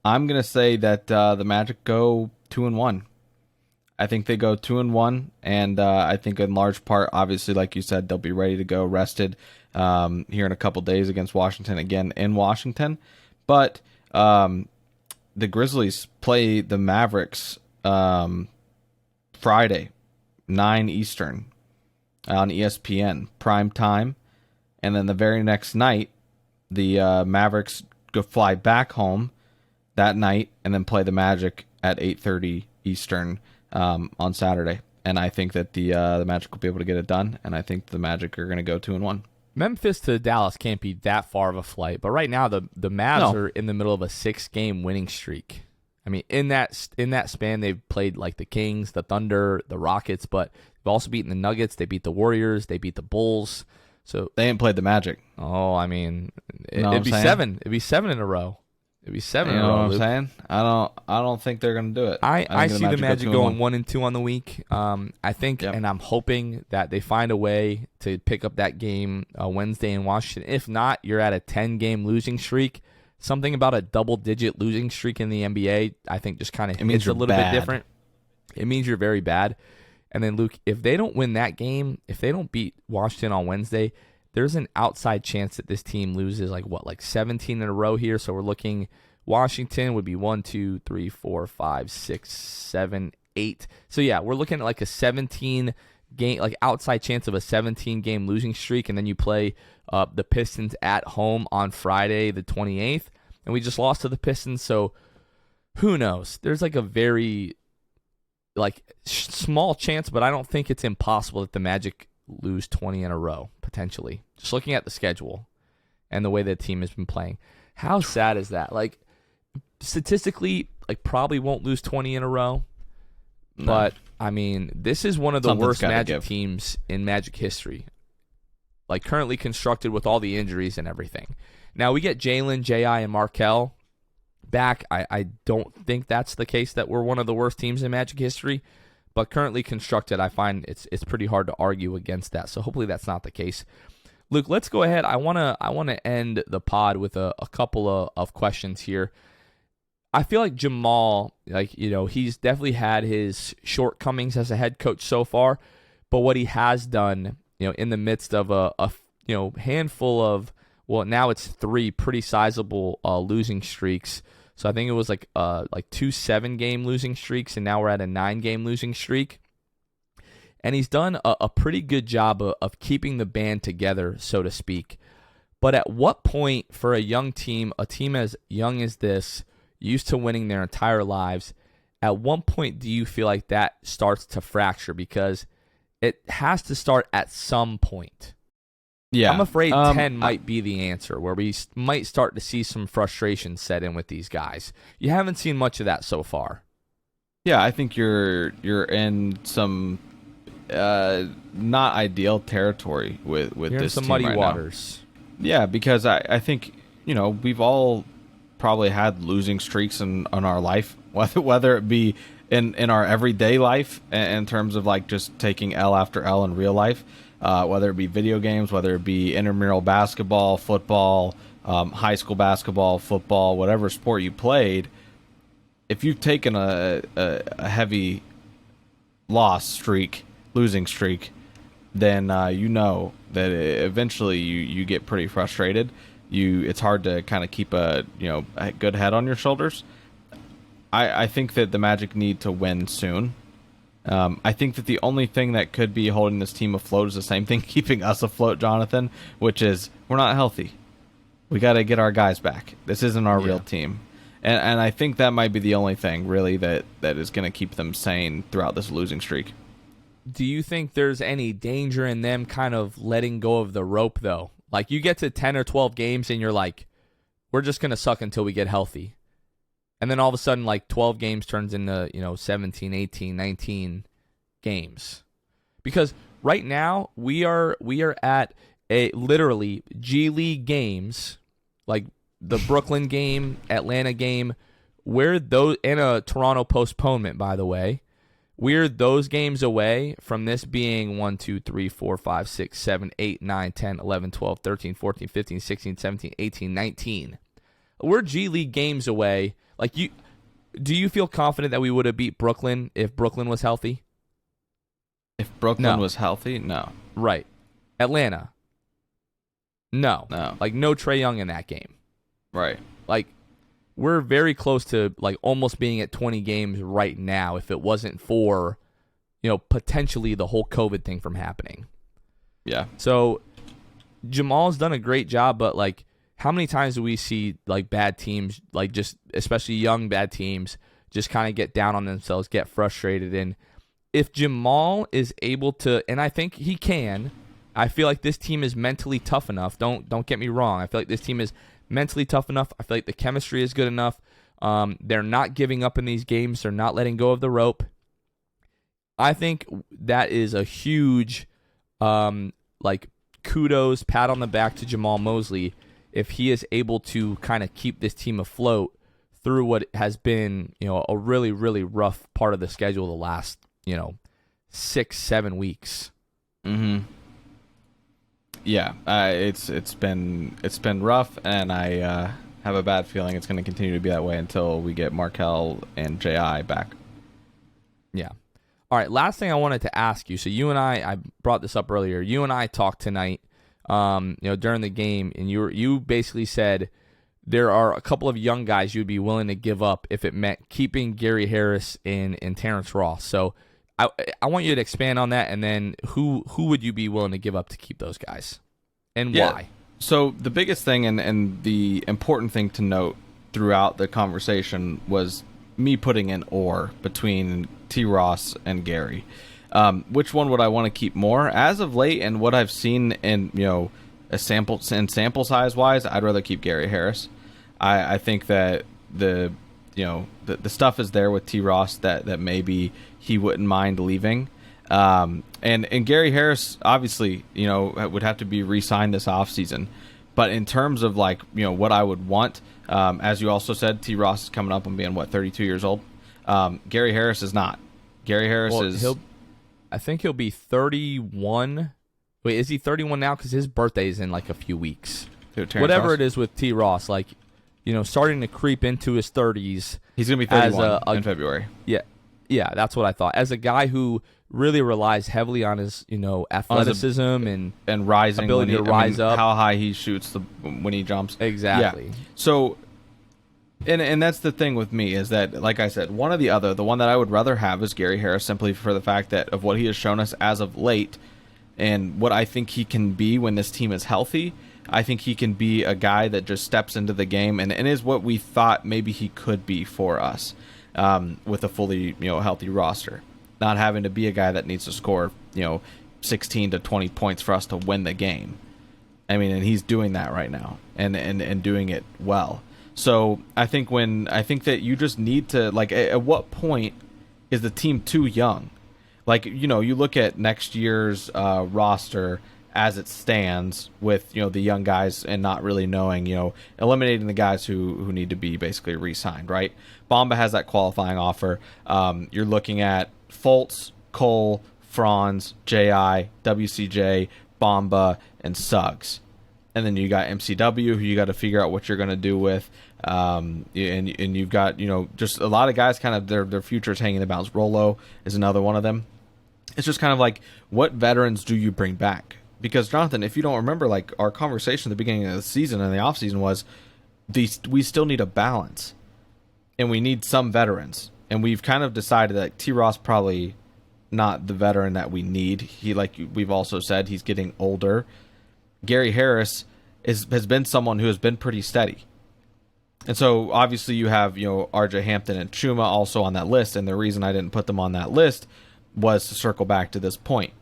I'm gonna say that the Magic go 2-1. I think they go 2-1, and I think in large part, obviously, like you said, they'll be ready to go, rested here in a couple days against Washington again in Washington. But the Grizzlies play the Mavericks Friday, 9 Eastern on ESPN prime time, and then the very next night, the Mavericks go fly back home that night and then play the Magic at 8:30 Eastern on Saturday. And I think that the Magic will be able to get it done, and I think the Magic are going to go 2-1. Memphis to Dallas can't be that far of a flight, but right now the Mavs are in the middle of a 6-game winning streak. I mean, in that span, they've played like the Kings, the Thunder, the Rockets, but they've also beaten the Nuggets. They beat the Warriors. They beat the Bulls. So they ain't played the Magic. Oh, I mean, it'd be 7. It'd be 7 in a row. It'd be 7 You in a know row, what I'm Luke. saying? I don't think they're gonna do it. I think see the Magic go going 1-2 on the week. I think, Yep. and I'm hoping that they find a way to pick up that game Wednesday in Washington. If not, you're at a 10-game losing streak. Something about a double-digit losing streak in the NBA, I think, just kind of It means hits a you're little bad. bit different. It means you're very bad. And then, Luke, if they don't win that game, if they don't beat Washington on Wednesday, there's an outside chance that this team loses like 17 in a row here. So we're looking. Washington would be 1, 2, 3, 4, 5, 6, 7, 8. So yeah, we're looking at like a 17 game, like outside chance of a 17-game losing streak, and then you play the Pistons at home on Friday the 28th, and we just lost to the Pistons. So who knows? There's like a very small chance, but I don't think it's impossible that the Magic lose 20 in a row potentially. Just looking at the schedule and the way the team has been playing, how sad is that? Like, statistically, probably won't lose 20 in a row. No. But, I mean, this is one of the worst Magic teams in Magic history. Like, currently constructed with all the injuries and everything. Now, we get Jalen, J.I., and Markelle back. I don't think that's the case that we're one of the worst teams in Magic history. But currently constructed, I find it's pretty hard to argue against that. So hopefully that's not the case. Luke, let's go ahead. I wanna end the pod with a couple of questions here. I feel like Jamal, he's definitely had his shortcomings as a head coach so far, but what he has done, in the midst of a handful of, well, now it's 3 pretty sizable losing streaks. So I think it was like 2 7-game losing streaks, and now we're at a 9-game losing streak. And he's done a pretty good job of keeping the band together, so to speak. But at what point for a young team, a team as young as this, used to winning their entire lives, at one point do you feel like that starts to fracture? Because it has to start at some point. Yeah, I'm afraid 10 might be the answer, where we might start to see some frustration set in with these guys. You haven't seen much of that so far. Yeah, I think you're in some not ideal territory with you're this in some team muddy right waters. Now. Yeah, because I think we've all probably had losing streaks in our life, whether it be in our everyday life in terms of like just taking L after L in real life, whether it be video games, whether it be intramural basketball, football, high school basketball, football, whatever sport you played. If you've taken a heavy losing streak, then you know that eventually you get pretty frustrated. It's hard to kind of keep a good head on your shoulders. I think that the Magic need to win soon. I think that the only thing that could be holding this team afloat is the same thing keeping us afloat, Jonathan, which is we're not healthy. We got to get our guys back. This isn't our real team. And I think that might be the only thing, really, that is going to keep them sane throughout this losing streak. Do you think there's any danger in them kind of letting go of the rope, though? Like, you get to 10 or 12 games, and you're like, we're just going to suck until we get healthy. And then all of a sudden, 12 games turns into, 17, 18, 19 games. Because right now, we are at literally G League games, like the Brooklyn game, Atlanta game, and a Toronto postponement, by the way. We're those games away from this being 1, 2, 3, 4, 5, 6, 7, 8, 9, 10, 11, 12, 13, 14, 15, 16, 17, 18, 19. We're G League games away. Do you feel confident that we would have beat Brooklyn if Brooklyn was healthy? If Brooklyn was healthy, no. Right. Atlanta. No. No. No Trae Young in that game. Right. We're very close to almost being at 20 games right now if it wasn't for, potentially the whole COVID thing from happening. Yeah. So Jamal's done a great job, but how many times do we see bad teams, just especially young bad teams, just kind of get down on themselves, get frustrated? And if Jamal is able to, and I think he can, I feel like this team is mentally tough enough. Don't get me wrong. I feel like this team is mentally tough enough. I feel like the chemistry is good enough. They're not giving up in these games. They're not letting go of the rope. I think that is a huge, kudos, pat on the back to Jamal Mosley if he is able to kind of keep this team afloat through what has been, a really, really rough part of the schedule the last, 6-7 weeks. Mm-hmm. Yeah, it's been rough, and I have a bad feeling it's going to continue to be that way until we get Markel and J.I. back. Yeah. All right, last thing I wanted to ask you. So you and I brought this up earlier. You and I talked tonight, during the game, and you basically said there are a couple of young guys you'd be willing to give up if it meant keeping Gary Harris and Terrence Ross. So I want you to expand on that, and then who would you be willing to give up to keep those guys, and why? So the biggest thing and the important thing to note throughout the conversation was me putting an or between T. Ross and Gary. Which one would I want to keep more? As of late, and what I've seen in sample size wise, I'd rather keep Gary Harris. I think that the stuff is there with T. Ross that maybe he wouldn't mind leaving. And Gary Harris obviously would have to be re-signed this offseason. But in terms of what I would want, as you also said, T. Ross is coming up on being 32 years old. Gary Harris is not. Gary Harris is. I think he'll be 31. Wait, is he 31 now? Because his birthday is in a few weeks. Whatever Ross? It is with T. Ross, starting to creep into his 30s. He's going to be 31 in February. Yeah, that's what I thought. As a guy who really relies heavily on his, athleticism and rising ability to rise up, how high he shoots when he jumps. Exactly. Yeah. So, and that's the thing with me is that, like I said, the one that I would rather have is Gary Harris, simply for the fact that of what he has shown us as of late, and what I think he can be when this team is healthy. I think he can be a guy that just steps into the game and is what we thought maybe he could be for us, with a fully healthy roster, not having to be a guy that needs to score 16 to 20 points for us to win the game. I mean, and he's doing that right now and doing it well. So I think that you just need to at what point is the team too young? You look at next year's roster as it stands with the young guys and not really knowing, eliminating the guys who need to be basically re-signed, right? Bamba has that qualifying offer. You're looking at Fultz, Cole, Franz, J.I., WCJ, Bamba, and Suggs. And then you got MCW, who you got to figure out what you're going to do with. And you've got, just a lot of guys kind of their futures hanging in the balance. Rolo is another one of them. It's just kind of what veterans do you bring back? Because, Jonathan, if you don't remember, our conversation at the beginning of the season and the offseason was we still need a balance. And we need some veterans. And we've kind of decided that T. Ross probably not the veteran that we need. He, we've also said, he's getting older. Gary Harris has been someone who has been pretty steady. And so, obviously, you have, RJ Hampton and Chuma also on that list. And the reason I didn't put them on that list was to circle back to this point.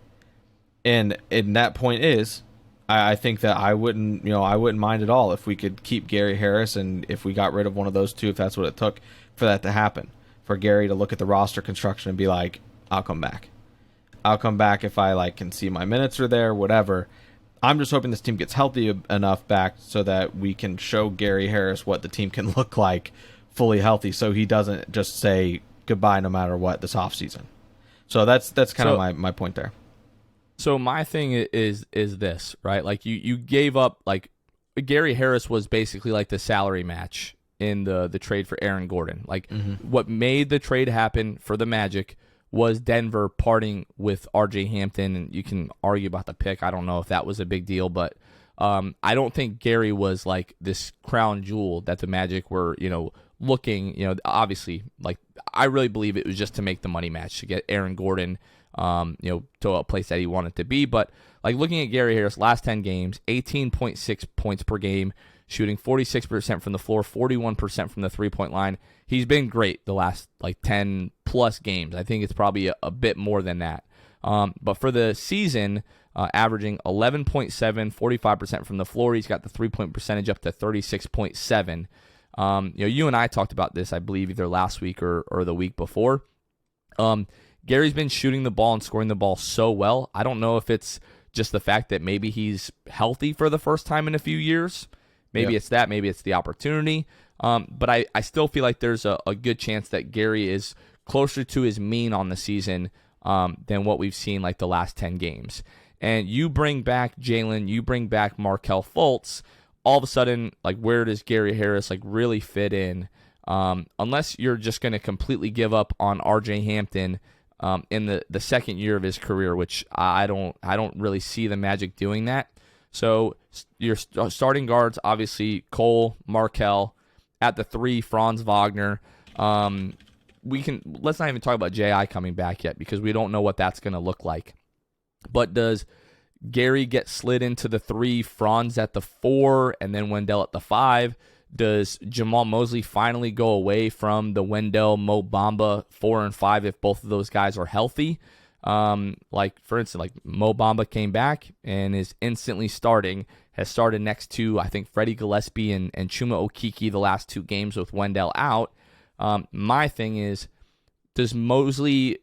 And that point is, I think that I wouldn't mind at all if we could keep Gary Harris, and if we got rid of one of those two, if that's what it took for that to happen, for Gary to look at the roster construction and be like, I'll come back. I'll come back if I can see my minutes are there, whatever. I'm just hoping this team gets healthy enough back so that we can show Gary Harris what the team can look like fully healthy, so he doesn't just say goodbye no matter what this offseason. So that's kind of my point there. So my thing is this, right? You gave up, Gary Harris was basically the salary match in the trade for Aaron Gordon. What made the trade happen for the Magic was Denver parting with RJ Hampton, and you can argue about the pick. I don't know if that was a big deal, but I don't think Gary was this crown jewel that the Magic were, looking, obviously, I really believe it was just to make the money match, to get Aaron Gordon to a place that he wanted to be. But looking at Gary Harris, last 10 games, 18.6 points per game, shooting 46% from the floor, 41% from the three-point line. He's been great the last 10 plus games. I think it's probably a bit more than that. But for the season, averaging 11.7, 45% from the floor. He's got the three-point percentage up to 36.7. You and I talked about this, I believe, either last week or the week before. Gary's been shooting the ball and scoring the ball so well. I don't know if it's just the fact that maybe he's healthy for the first time in a few years, Maybe Yep. it's that. Maybe it's the opportunity. But I still feel like there's a good chance that Gary is closer to his mean on the season than what we've seen like the last 10 games. And you bring back Jalen, you bring back Markelle Fultz, all of a sudden, like, where does Gary Harris like really fit in? Unless you're just going to completely give up on RJ Hampton in the second year of his career, which I don't really see the Magic doing that. So your starting guards, obviously Cole, Markelle, at the 3, Franz Wagner. Let's not even talk about J.I. coming back yet because we don't know what that's going to look like. But does Gary get slid into the 3, Franz at the 4, and then Wendell at the 5? Does Jamal Mosley finally go away from the Wendell, Mo Bamba 4 and 5 if both of those guys are healthy? Like, for instance, like Mo Bamba came back and is instantly starting, has started next to, I think, Freddie Gillespie and Chuma Okeke the last 2 games with Wendell out. My thing is Mosley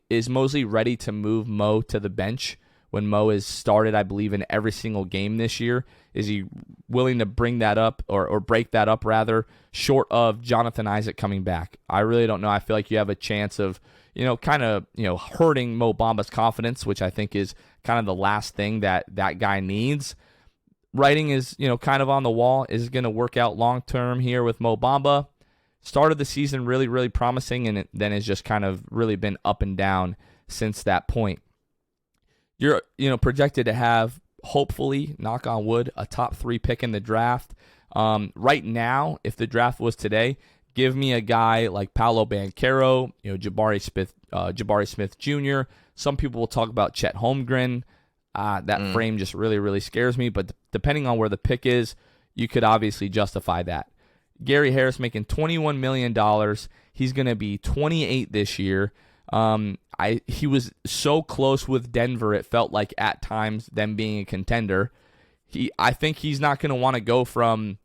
ready to move Mo to the bench when Mo has started, I believe, in every single game this year? Is he willing to bring that up or break that up, rather, short of Jonathan Isaac coming back? I really don't know. I feel like you have a chance of, kind of, hurting Mo Bamba's confidence, which I think is kind of the last thing that guy needs. Writing is, kind of on the wall. Is it going to work out long-term here with Mo Bamba? Started the season really, really promising, and then has just kind of really been up and down since that point. You're, projected to have, hopefully, knock on wood, a top 3 pick in the draft. Right now, if the draft was today, give me a guy like Paolo Banchero, Jabari Smith Jr. Some people will talk about Chet Holmgren. That frame just really, really scares me. But depending on where the pick is, you could obviously justify that. Gary Harris making $21 million. He's going to be 28 this year. He was so close with Denver, it felt like at times them being a contender. I think he's not going to want to go from,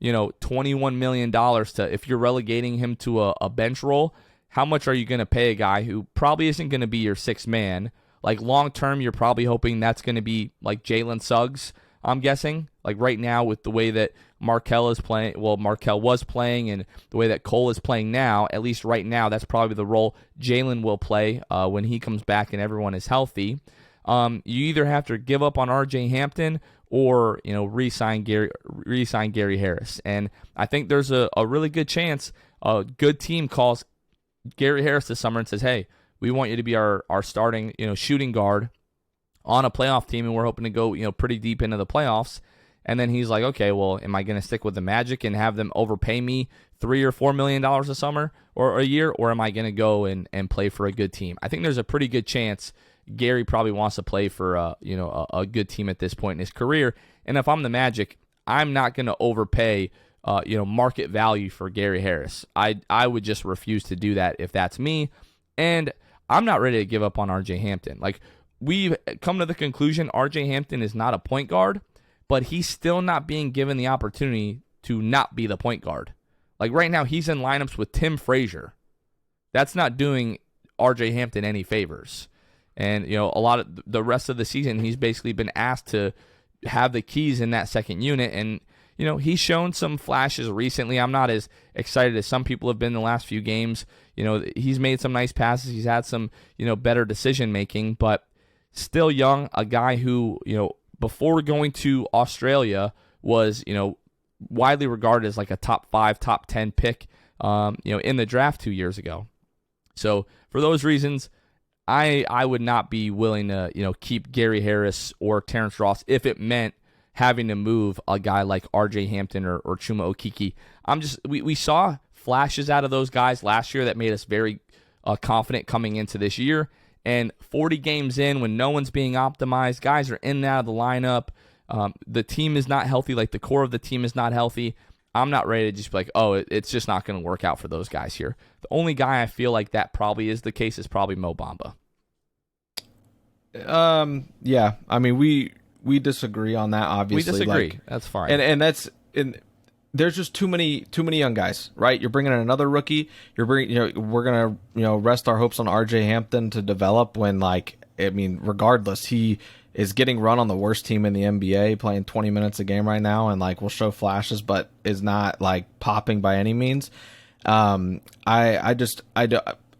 $21 million to, if you're relegating him to a bench role, how much are you going to pay a guy who probably isn't going to be your 6th man? Like, long term, you're probably hoping that's going to be like Jalen Suggs, I'm guessing. Like, right now, with the way that Markelle was playing, and the way that Cole is playing now, at least right now, that's probably the role Jalen will play when he comes back and everyone is healthy. You either have to give up on RJ Hampton or, re-sign Gary Harris. And I think there's a really good chance a good team calls Gary Harris this summer and says, hey, we want you to be our starting, shooting guard on a playoff team, and we're hoping to go, pretty deep into the playoffs. And then he's like, okay, well, am I going to stick with the Magic and have them overpay me $3 or $4 million a summer or a year, or am I going to go and play for a good team? I think there's a pretty good chance Gary probably wants to play for a good team at this point in his career. And if I'm the Magic, I'm not going to overpay market value for Gary Harris. I would just refuse to do that if that's me. And I'm not ready to give up on RJ Hampton. Like, we've come to the conclusion RJ Hampton is not a point guard, but he's still not being given the opportunity to not be the point guard. Like, right now, he's in lineups with Tim Frazier. That's not doing RJ Hampton any favors. And, a lot of the rest of the season, he's basically been asked to have the keys in that second unit. And, he's shown some flashes recently. I'm not as excited as some people have been in the last few games. He's made some nice passes. He's had some, better decision making, but still young, a guy who, before going to Australia was, widely regarded as like a top 5, top 10 pick, in the draft 2 years ago. So for those reasons, I would not be willing to, keep Gary Harris or Terrence Ross if it meant having to move a guy like RJ Hampton or Chuma Okeke. We saw flashes out of those guys last year that made us very confident coming into this year. And 40 games in, when no one's being optimized, guys are in and out of the lineup. The team is not healthy. Like, the core of the team is not healthy. I'm not ready to just be like, oh, it's just not going to work out for those guys here. The only guy I feel like that probably is the case is probably Mo Bamba. Yeah. I mean, we disagree on that, obviously. We disagree. Like, that's fine. And that's there's just too many young guys, right? You're bringing in another rookie. We're gonna rest our hopes on RJ Hampton to develop when, like, I mean, regardless, he is getting run on the worst team in the NBA, playing 20 minutes a game right now, and like will show flashes, but is not like popping by any means. I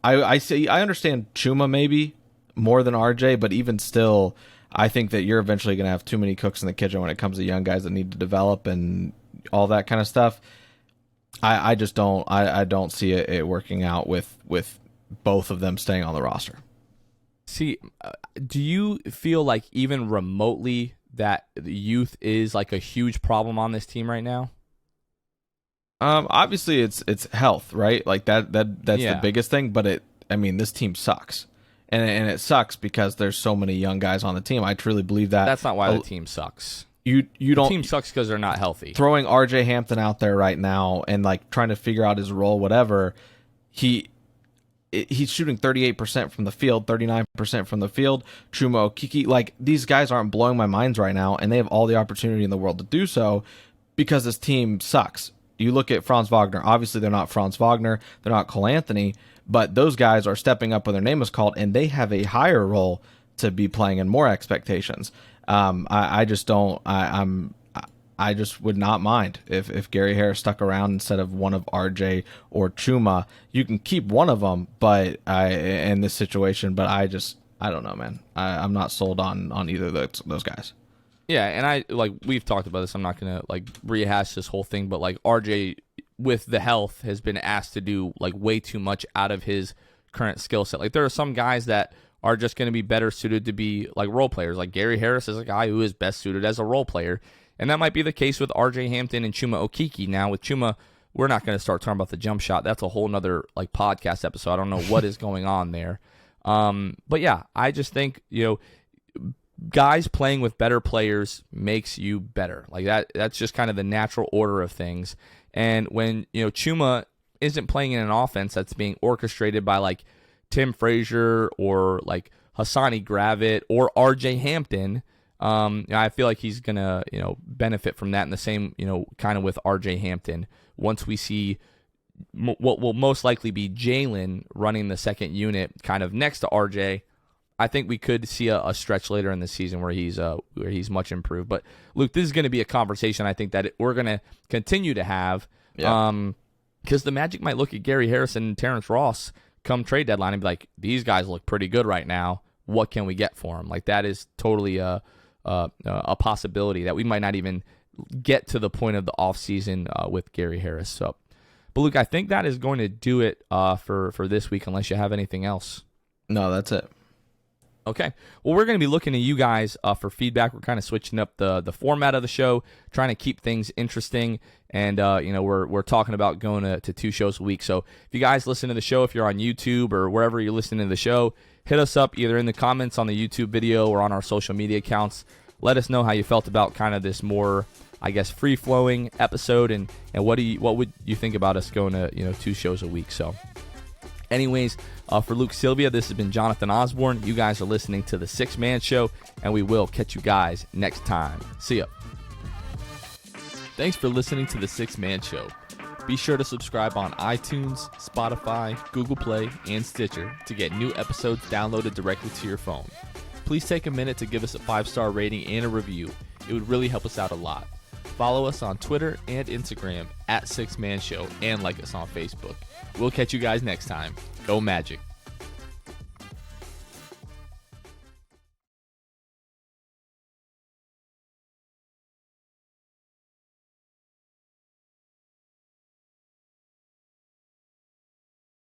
understand Chuma maybe more than RJ, but even still, I think that you're eventually going to have too many cooks in the kitchen when it comes to young guys that need to develop and all that kind of stuff. I just don't. I don't see it working out with both of them staying on the roster. See, do you feel like even remotely that the youth is like a huge problem on this team right now? Obviously it's health, right? Like that's the biggest thing. But this team sucks, and it sucks because there's so many young guys on the team. I truly believe that. That's not why the team sucks. The team sucks because they're not healthy. Throwing RJ Hampton out there right now and like trying to figure out his role, whatever. He's shooting 38% from the field, 39% from the field. Chuma Okeke, like these guys aren't blowing my minds right now, and they have all the opportunity in the world to do so because this team sucks. You look at Franz Wagner. Obviously, they're not Franz Wagner. They're not Cole Anthony, but those guys are stepping up when their name is called, and they have a higher role to be playing and more expectations. I just don't. I just would not mind if Gary Harris stuck around instead of one of RJ or Chuma. You can keep one of them, but in this situation, but I don't know, man. I'm not sold on either of those guys. Yeah, and we've talked about this. I'm not gonna like rehash this whole thing, but like RJ with the health has been asked to do like way too much out of his current skill set. Like there are some guys that are just going to be better suited to be like role players. Like Gary Harris is a guy who is best suited as a role player. And that might be the case with RJ Hampton and Chuma Okeke. Now with Chuma, we're not going to start talking about the jump shot. That's a whole nother like podcast episode. I don't know what is going on there. But yeah, I just think, guys playing with better players makes you better. Like that's just kind of the natural order of things. And when, Chuma isn't playing in an offense that's being orchestrated by like Tim Frazier or like Hassani Gravett or RJ Hampton, I feel like he's going to, benefit from that. And the same, kind of with RJ Hampton. Once we see what will most likely be Jalen running the second unit kind of next to RJ, I think we could see a stretch later in the season where he's much improved. But Luke, this is going to be a conversation I think that we're going to continue to have. Yeah. Because the Magic might look at Gary Harrison and Terrence Ross come trade deadline and be like, these guys look pretty good right now. What can we get for them? Like that is totally a possibility that we might not even get to the point of the offseason with Gary Harris. So, but Luke, I think that is going to do it for this week, unless you have anything else. No, that's it. Okay. Well, we're going to be looking to you guys for feedback. We're kind of switching up the format of the show, trying to keep things interesting. And, we're talking about going to 2 shows a week. So if you guys listen to the show, if you're on YouTube or wherever you're listening to the show, hit us up either in the comments on the YouTube video or on our social media accounts. Let us know how you felt about kind of this more, I guess, free-flowing episode. And what would you think about us going to, 2 shows a week? So anyways, for Luke Sylvia, this has been Jonathan Osborne. You guys are listening to The Sixth Man Show, and we will catch you guys next time. See ya. Thanks for listening to The Sixth Man Show. Be sure to subscribe on iTunes, Spotify, Google Play, and Stitcher to get new episodes downloaded directly to your phone. Please take a minute to give us a 5-star rating and a review. It would really help us out a lot. Follow us on Twitter and Instagram at Sixth Man Show, and like us on Facebook. We'll catch you guys next time. Go Magic.